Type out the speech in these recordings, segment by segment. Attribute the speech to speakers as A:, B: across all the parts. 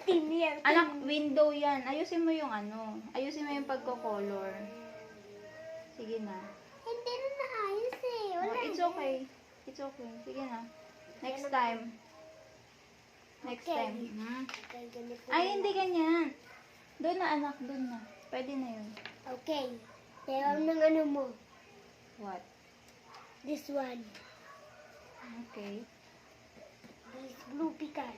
A: Team yan.
B: Anak, window yan. Ayusin mo yung ano. Ayusin mo yung pagko-color. Sige na.
A: Hindi na naayos eh. Wala
B: Oh, it's
A: na.
B: okay. It's okay. Sige na. Next time. Next
A: Okay.
B: time. Hmm?
A: Okay, ganito
B: Ay,
A: na
B: hindi
A: lang.
B: ganyan. Doon na, anak. Doon na. Pwede na yun.
A: Okay. Pero ng ano mo.
B: What?
A: This one.
B: Okay.
A: This blue pecan.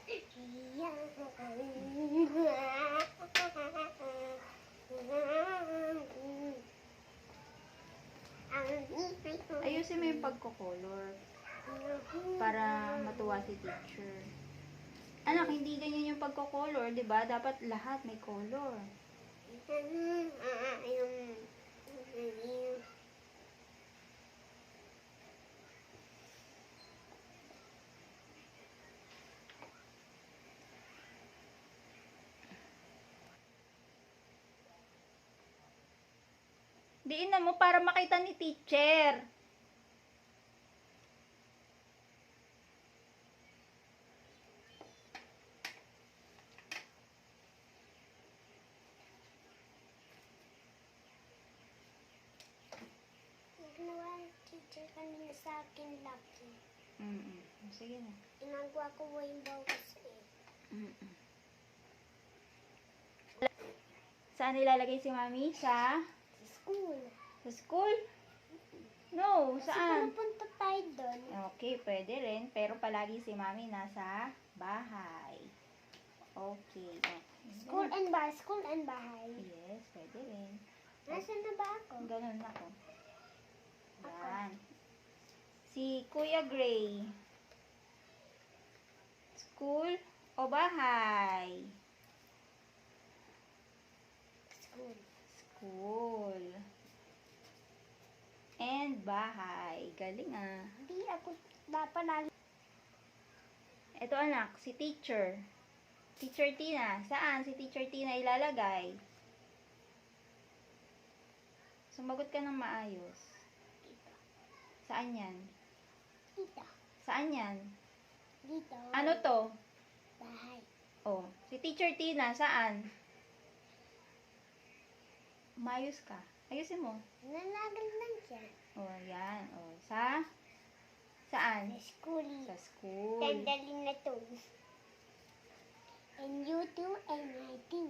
B: Ayusin mo yung pagko-color. Para matuwa si teacher. Anak, hindi ganyan yung pagko-color, di ba? Dapat lahat may color. Diin na mo para makita ni teacher.
A: Ginawa ng teacher kanina sa akin laki.
B: Sige na.
A: Ginagawa ko rainbow kasi.
B: Saan ilalagay si mami? Sa
A: School.
B: school? No,
A: Kasi
B: saan?
A: pupunta tayo doon.
B: Okay, pwede rin. Pero palagi si mami nasa bahay. Okay.
A: School and bahay. School and bahay.
B: Yes, pwede rin.
A: Nasaan na ba ako?
B: Ganun ako. Yan. Si Kuya Gray. School o bahay?
A: School.
B: School. And bahay. Galing ah.
A: Hindi ako dapat
B: Ito anak, si teacher. Teacher Tina. Saan si Teacher Tina ilalagay? Sumagot ka ng maayos.
A: dito.
B: Saan yan?
A: Dito.
B: Saan yan?
A: Dito.
B: Ano to?
A: Bahay.
B: Oh, si Teacher Tina, saan? Mayos ka. Ayusin mo.
A: Nanagal lang siya.
B: Oh, yan. Oh, saan?
A: Sa school.
B: Sa school.
A: Tandalin na to. And you too, and I too.